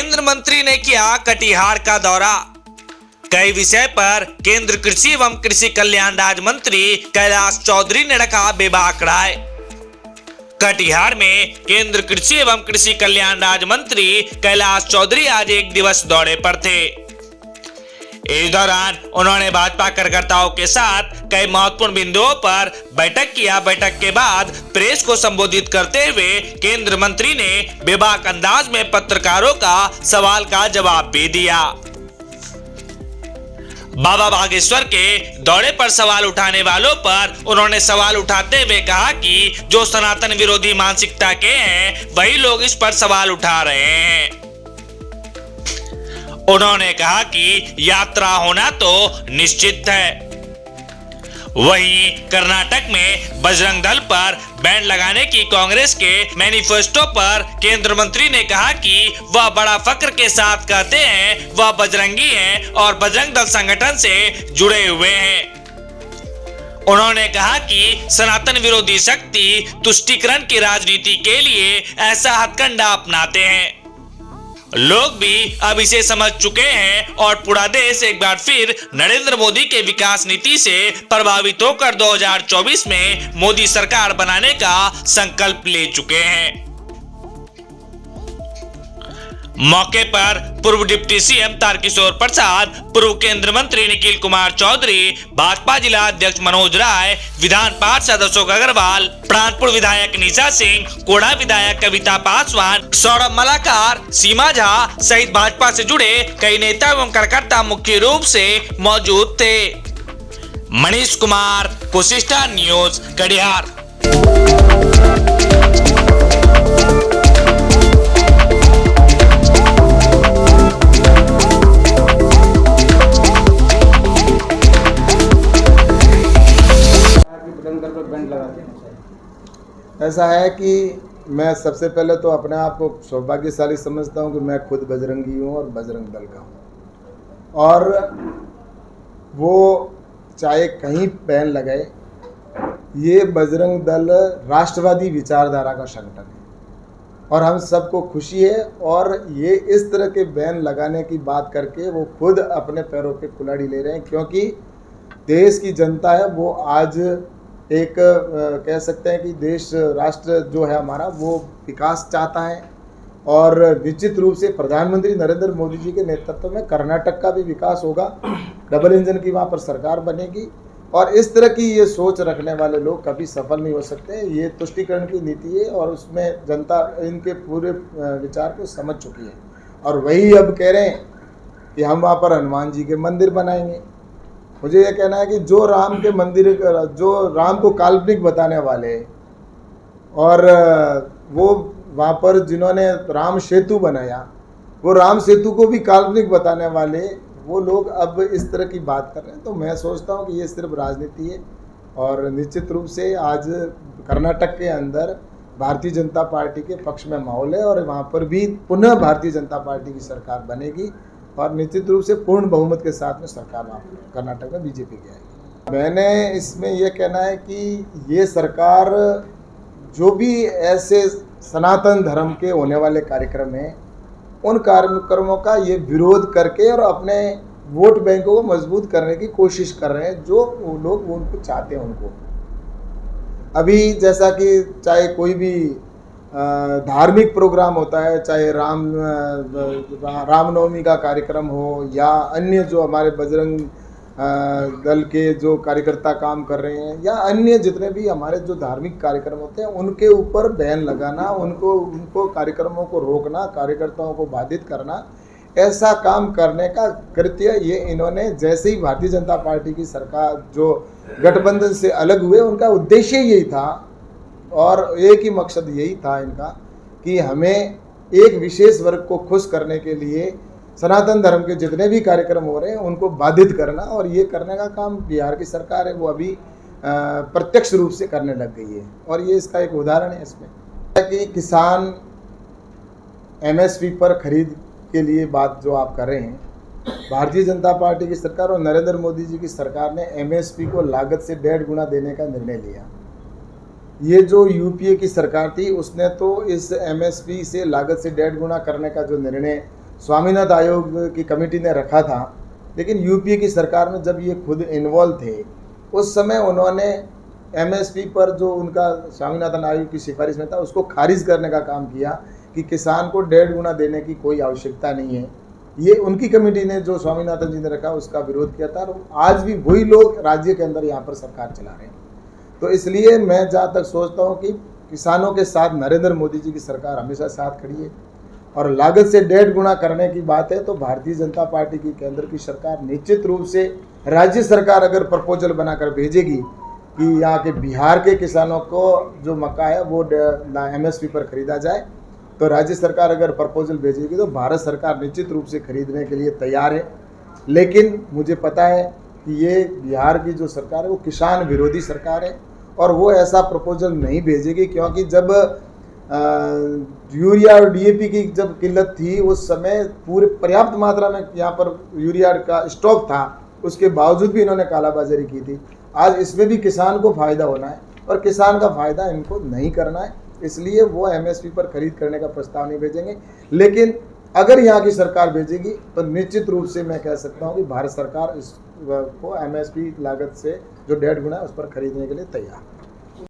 केंद्र मंत्री ने किया कटिहार का दौरा। कई विषय पर केंद्र कृषि एवं कृषि कल्याण राज्य मंत्री कैलाश चौधरी ने रखा बेबाक राय। कटिहार में केंद्र कृषि एवं कृषि कल्याण राज्य मंत्री कैलाश चौधरी आज एक दिवस दौरे पर थे। इस दौरान उन्होंने भाजपा कार्यकर्ताओं के साथ कई महत्वपूर्ण बिंदुओं पर बैठक किया। बैठक के बाद प्रेस को संबोधित करते हुए केंद्र मंत्री ने बेबाक अंदाज में पत्रकारों का सवाल का जवाब भी दिया। बाबा बागेश्वर के दौरे पर सवाल उठाने वालों पर उन्होंने सवाल उठाते हुए कहा कि जो सनातन विरोधी मानसिकता के हैं वही लोग इस पर सवाल उठा रहे हैं। उन्होंने कहा कि यात्रा होना तो निश्चित है। वहीं कर्नाटक में बजरंग दल पर बैन लगाने की कांग्रेस के मैनिफेस्टो पर केंद्र मंत्री ने कहा कि वह बड़ा फक्र के साथ कहते हैं वह बजरंगी हैं और बजरंग दल संगठन से जुड़े हुए हैं। उन्होंने कहा कि सनातन विरोधी शक्ति तुष्टीकरण की राजनीति के लिए ऐसा हथकंडा अपनाते हैं। लोग भी अब इसे समझ चुके हैं और पूरा देश एक बार फिर नरेंद्र मोदी के विकास नीति से प्रभावित होकर 2024 में मोदी सरकार बनाने का संकल्प ले चुके हैं। मौके पर पूर्व डिप्टी सीएम तारकिशोर प्रसाद, पूर्व केंद्रीय मंत्री निखिल कुमार चौधरी, भाजपा जिला अध्यक्ष मनोज राय, विधान पार्षद अशोक अग्रवाल, प्राणपुर विधायक निशा सिंह, कोड़ा विधायक कविता पासवान, सौरभ मलाकार, सीमा झा सहित भाजपा से जुड़े कई नेता एवं कार्यकर्ता मुख्य रूप से मौजूद थे। मनीष कुमार, कोशिष्टा न्यूज, कटिहार। ऐसा है कि मैं सबसे पहले तो अपने आप को सौभाग्यशाली समझता हूं कि मैं खुद बजरंगी हूं और बजरंग दल का हूं, और वो चाहे कहीं बैन लगाए, ये बजरंग दल राष्ट्रवादी विचारधारा का संगठन है और हम सबको खुशी है। और ये इस तरह के बैन लगाने की बात करके वो खुद अपने पैरों पे कुल्हाड़ी ले रहे हैं, क्योंकि देश की जनता है वो आज एक कह सकते हैं कि देश राष्ट्र जो है हमारा वो विकास चाहता है। और निश्चित रूप से प्रधानमंत्री नरेंद्र मोदी जी के नेतृत्व में कर्नाटक का भी विकास होगा, डबल इंजन की वहाँ पर सरकार बनेगी। और इस तरह की ये सोच रखने वाले लोग कभी सफल नहीं हो सकते। ये तुष्टीकरण की नीति है और उसमें जनता इनके पूरे विचार को समझ चुकी है और वही अब कह रहे हैं कि हम वहाँ पर हनुमान जी के मंदिर बनाएंगे। मुझे ये कहना है कि जो राम के मंदिर, जो राम को काल्पनिक बताने वाले और वो वहाँ पर जिन्होंने राम सेतु बनाया, वो राम सेतु को भी काल्पनिक बताने वाले वो लोग अब इस तरह की बात कर रहे हैं। तो मैं सोचता हूँ कि ये सिर्फ राजनीति है और निश्चित रूप से आज कर्नाटक के अंदर भारतीय जनता पार्टी के पक्ष में माहौल है और वहाँ पर भी पुनः भारतीय जनता पार्टी की सरकार बनेगी और निश्चित रूप से पूर्ण बहुमत के साथ में सरकार कर्नाटक में बीजेपी की आएगी। मैंने इसमें यह कहना है कि ये सरकार जो भी ऐसे सनातन धर्म के होने वाले कार्यक्रम हैं उन कार्यक्रमों का ये विरोध करके और अपने वोट बैंकों को मजबूत करने की कोशिश कर रहे हैं, जो वो लोग उनको चाहते हैं उनको। अभी जैसा कि चाहे कोई भी धार्मिक प्रोग्राम होता है, चाहे रामनवमी का कार्यक्रम हो या अन्य जो हमारे बजरंग दल के जो कार्यकर्ता काम कर रहे हैं या अन्य जितने भी हमारे जो धार्मिक कार्यक्रम होते हैं उनके ऊपर बैन लगाना, उनको कार्यक्रमों को रोकना, कार्यकर्ताओं को बाधित करना, ऐसा काम करने का कृत्य ये इन्होंने जैसे ही भारतीय जनता पार्टी की सरकार जो गठबंधन से अलग हुए उनका उद्देश्य यही था और एक ही मकसद यही था इनका कि हमें एक विशेष वर्ग को खुश करने के लिए सनातन धर्म के जितने भी कार्यक्रम हो रहे हैं उनको बाधित करना। और ये करने का काम बिहार की सरकार है वो अभी प्रत्यक्ष रूप से करने लग गई है और ये इसका एक उदाहरण है इसमें कि किसान एमएसपी पर खरीद के लिए बात जो आप कर रहे हैं, भारतीय जनता पार्टी की सरकार और नरेंद्र मोदी जी की सरकार ने एमएसपी को लागत से 1.5 गुना देने का निर्णय लिया। ये जो यूपीए की सरकार थी उसने तो इस एमएसपी से लागत से 1.5 गुना करने का जो निर्णय स्वामीनाथन आयोग की कमेटी ने रखा था, लेकिन यूपीए की सरकार में जब ये खुद इन्वॉल्व थे उस समय उन्होंने एमएसपी पर जो उनका स्वामीनाथन आयोग की सिफारिश में था उसको खारिज करने का काम किया कि किसान को 1.5 गुना देने की कोई आवश्यकता नहीं है। ये उनकी कमेटी ने जो स्वामीनाथन जी ने रखा उसका विरोध किया था, और आज भी वही लोग राज्य के अंदर यहाँ पर सरकार चला रहे हैं। तो इसलिए मैं जहाँ तक सोचता हूँ कि किसानों के साथ नरेंद्र मोदी जी की सरकार हमेशा साथ खड़ी है, और लागत से 1.5 गुना करने की बात है तो भारतीय जनता पार्टी की केंद्र की सरकार निश्चित रूप से, राज्य सरकार अगर प्रपोजल बनाकर भेजेगी कि यहाँ के बिहार के किसानों को जो मक्का है वो एमएसपी पर खरीदा जाए, तो राज्य सरकार अगर प्रपोजल भेजेगी तो भारत सरकार निश्चित रूप से खरीदने के लिए तैयार है। लेकिन मुझे पता है कि ये बिहार की जो सरकार है वो किसान विरोधी सरकार है, और वो ऐसा प्रपोजल नहीं भेजेगी, क्योंकि जब यूरिया और डीएपी की जब किल्लत थी उस समय पूरे पर्याप्त मात्रा में यहाँ पर यूरिया का स्टॉक था, उसके बावजूद भी इन्होंने कालाबाजारी की थी। आज इसमें भी किसान को फ़ायदा होना है और किसान का फ़ायदा इनको नहीं करना है, इसलिए वो एमएसपी पर खरीद करने का प्रस्ताव नहीं भेजेंगे। लेकिन अगर यहाँ की सरकार भेजेगी तो निश्चित रूप से मैं कह सकता हूँ कि भारत सरकार इसको एमएसपी लागत से जो 1.5 गुना है उस पर खरीदने के लिए तैयार है।